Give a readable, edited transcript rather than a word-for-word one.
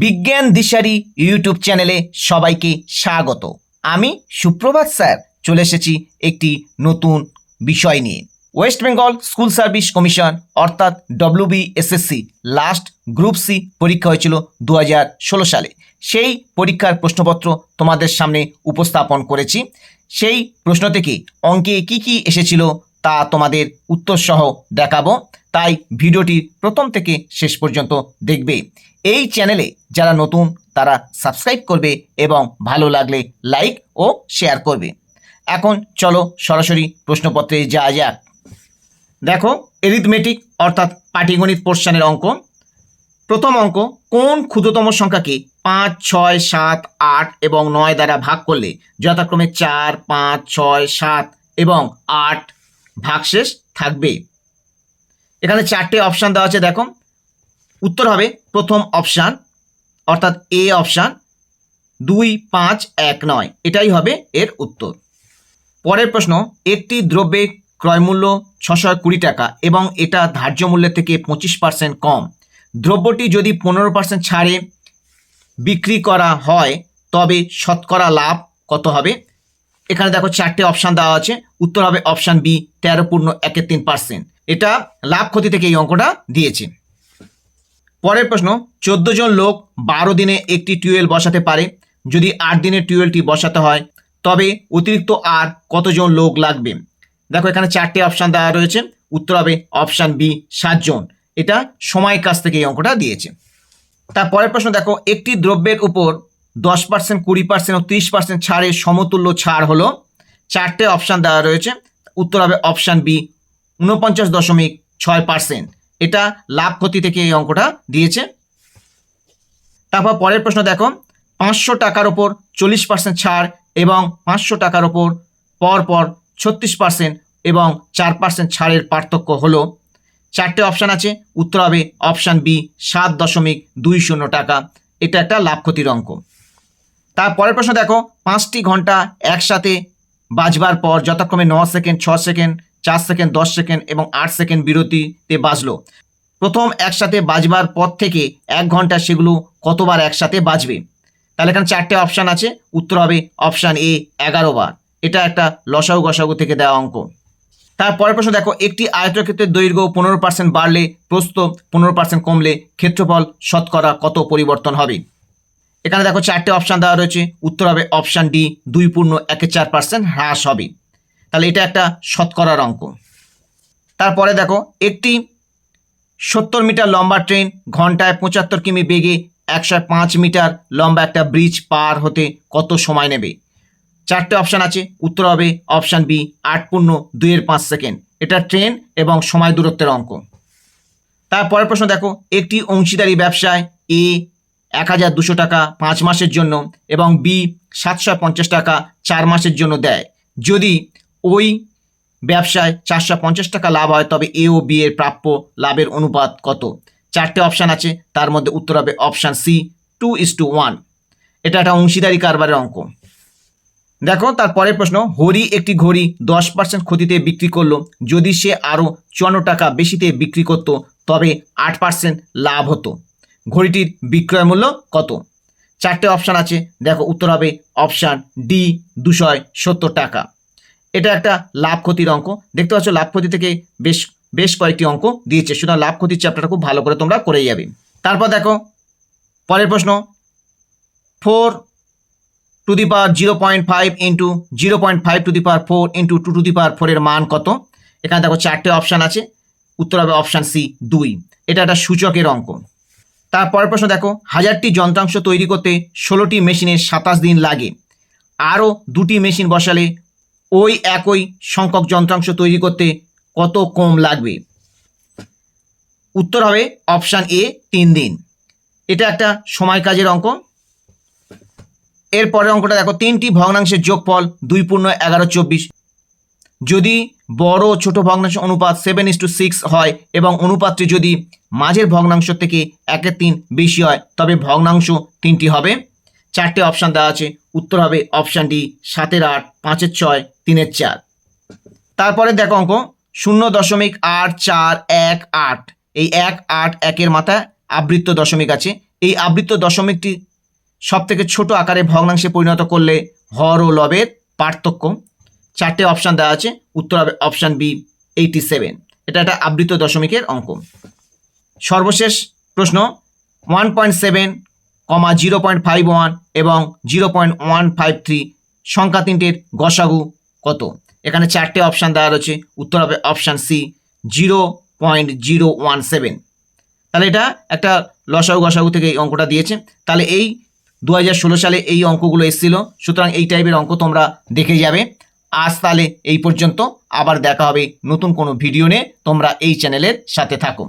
বিজ্ঞান দিশারি ইউটিউব চ্যানেলে সবাইকে স্বাগত। আমি সুপ্রভাত স্যার চলে এসেছি একটি নতুন বিষয় নিয়ে। West Bengal school service commission অর্থাৎ WBSSC লাস্ট গ্রুপ সি পরীক্ষা হয়েছিল 2016 সালে। সেই পরীক্ষার প্রশ্নপত্র তোমাদের সামনে উপস্থাপন করেছি। সেই প্রশ্ন থেকে অঙ্কে কি এসেছিল তা তোমাদের উত্তর সহ দেখাবো, তাই ভিডিওটি প্রথম থেকে শেষ পর্যন্ত দেখবে। এই চ্যানেলে যারা নতুন তারা সাবস্ক্রাইব করবে এবং ভালো লাগলে লাইক ও শেয়ার করবে। এখন চলো সরাসরি প্রশ্নপত্রে যাওয়া যাক। দেখো, এরিথমেটিক অর্থাৎ পাটিগণিত পোর্শনের অঙ্ক। প্রথম অঙ্ক, কোন ক্ষুদ্রতম সংখ্যাকে 5, 6, 7, 8 এবং 9 দ্বারা ভাগ করলে যথাক্রমে 4, 5, 6, 7 এবং 8 ভাগশেষ থাকবে? এখানে চারটে অপশান দেওয়া আছে। দেখো, উত্তর হবে প্রথম অপশান অর্থাৎ এ অপশান, 2, 5, 1, 9, এটাই হবে এর উত্তর। পরের প্রশ্ন, একটি দ্রব্যের ক্রয়মূল্য 620 টাকা এবং এটা ধার্য মূল্যের থেকে 25% কম। দ্রব্যটি যদি 15% ছাড়ে বিক্রি করা হয় তবে শতকরা লাভ কত হবে? এখানে দেখো চারটে অপশান দেওয়া আছে। উত্তর হবে অপশান বি, 13.13%। এটা লাভ ক্ষতি থেকে এই অঙ্কটা দিয়েছে। পরের প্রশ্ন, 14 জন লোক 12 দিনে একটি টিউবওয়েল বসাতে পারে। যদি 8 দিনে টিউবওয়েলটি বসাতে হয় তবে অতিরিক্ত আর কতজন লোক লাগবে? দেখো, এখানে চারটে অপশান দেওয়া রয়েছে। উত্তর হবে অপশান বি, 7 জন। এটা সময়ের কাছ থেকে এই অঙ্কটা দিয়েছে। তারপরের প্রশ্ন দেখো, একটি দ্রব্যের উপর 10%, 20% ও 30% ছাড়ের সমতুল্য ছাড় হলো। চারটে অপশান দেওয়া রয়েছে। উত্তর হবে অপশান বি, 49.6%। এটা লাভ ক্ষতি থেকে এই অঙ্কটা দিয়েছে। তারপর পরের প্রশ্ন দেখো, 500 টাকার ওপর 40% ছাড় এবং 500 টাকার ওপর পরপর 36% এবং 4% ছাড়ের পার্থক্য হলো। চারটে অপশান আছে। উত্তর হবে অপশান বি, 7.20 টাকা। এটা একটা লাভ ক্ষতির অঙ্ক। তারপরের প্রশ্ন দেখো, 5টি ঘন্টা একসাথে বাজবার পর যথাক্রমে 9 সেকেন্ড, 6 সেকেন্ড, 4 সেকেন্ড, 10 সেকেন্ড এবং 8 সেকেন্ড বিরতিতে বাজলো। প্রথম একসাথে বাজবার পর থেকে 1 ঘন্টা সেগুলো কতবার একসাথে বাজবে? তাহলে এখানে চারটে অপশান আছে। উত্তর হবে অপশান এ, 11 বার। এটা একটা লসাগু গসাগু থেকে দেওয়া অঙ্ক। তারপরের প্রশ্ন দেখো, একটি আয়তক্ষেত্রের দৈর্ঘ্য 15% বাড়লে প্রস্থ 15% কমলে ক্ষেত্রফল শতকরা কত পরিবর্তন হবে? এখানে দেখো চারটে অপশান দেওয়া রয়েছে। উত্তর হবে অপশান ডি, 2.14% হ্রাস হবে। তাহলে এটা একটা শতকরার অঙ্ক। তারপরে দেখো, একটি 70 মিটার লম্বা ট্রেন ঘন্টায় 75 কিমি বেগে 105 মিটার লম্বা একটা ব্রিজ পার হতে কত সময় নেবে? চারটে অপশান আছে। উত্তর হবে অপশান বি, 8.25 সেকেন্ড। এটা ট্রেন এবং সময় দূরত্বের অঙ্ক। তারপরের প্রশ্ন দেখো, একটি অংশীদারি ব্যবসায় এ 1200 টাকা 5 মাসের জন্য এবং বি 750 টাকা 4 মাসের জন্য দেয়। যদি ওই ব্যবসায় 450 টাকা লাভ হয় তবে এ ও বি এর প্রাপ্য লাভের অনুপাত কত? চারটে অপশান আছে। তার মধ্যে উত্তর হবে অপশান সি, 2:1। এটা একটা অংশীদারি কারবারের অঙ্ক। দেখো, তারপরের প্রশ্ন, হরি একটি ঘড়ি 10% ক্ষতিতে বিক্রি করলো। যদি সে আরও 54 টাকা বেশিতে বিক্রি করত তবে 8% লাভ হতো। ঘড়িটির বিক্রয় মূল্য কত? চারটে অপশান আছে। দেখো, উত্তর হবে অপশান ডি, 270 টাকা। এটা একটা লাভ ক্ষতির অঙ্ক। দেখতে পাচ্ছ লাভ ক্ষতি থেকে বেশ কয়েকটি অঙ্ক দিয়েছে। সুতরাং লাভ ক্ষতির চ্যাপ্টারটা খুব ভালো করে তোমরা করে যাবে। তারপর দেখো পরের প্রশ্ন, 4 to the power 0.5 into 0.5 to the power 4 into 2 to the power 4 এর মান কত? এখানে দেখো চারটে অপশান আছে। উত্তর হবে অপশান সি, 2। এটা একটা সূচকের অঙ্ক। তারপরের প্রশ্ন দেখো, 1000টি যন্ত্রাংশ তৈরি করতে 16টি মেশিনে 27 দিন লাগে। আরও 2টি মেশিন বসালে ওই একই সংখ্যক যন্ত্রাংশ তৈরি করতে কত কম লাগবে? উত্তর হবে অপশান এ, 3 দিন। এটা একটা সময় কাজের অঙ্ক। এরপরের অঙ্কটা দেখো, 3টি ভগ্নাংশের যোগফল 2.1124। যদি বড় ও ছোট ভগ্নাংশ অনুপাত 7:6 হয় এবং অনুপাতটি যদি মাঝের ভগ্নাংশ থেকে 1/3 বেশি হয় তবে ভগ্নাংশ 3টি হবে। চারটে অপশান দেওয়া আছে। উত্তর হবে অপশান ডি, 7/8, 5/6, 3/4। তারপরে দেখো অঙ্ক, 0.8418। এই 1, 8, 1-এর মাথায় আবৃত্ত দশমিক আছে। এই আবৃত্ত দশমিকটি সবথেকে ছোট আকারে ভগ্নাংশে পরিণত করলে হর ও লবের পার্থক্য। 4টে অপশান দেওয়া আছে, উত্তর হবে অপশান বি 87। এটা একটা আবৃত্ত দশমিকের অঙ্ক। সর্বশেষ প্রশ্ন 1.7, 0.51 এবং 0.153 সংখ্যা তিনটের গসাগু কত? এখানে 4টে অপশান দেওয়া রয়েছে, উত্তর হবে অপশান সি 0.017। তাহলে এটা একটা লসাগু গসাগু থেকে এই অঙ্কটা দিয়েছে। তাহলে এই 2016 সালে এই অঙ্কগুলো এসেছিল, সুতরাং এই টাইপের অঙ্ক তোমরা দেখে যাবে। আজ তাহলে এই পর্যন্ত, আবার দেখা হবে নতুন কোনো ভিডিও নিয়ে। তোমরা এই চ্যানেলের সাথে থাকো।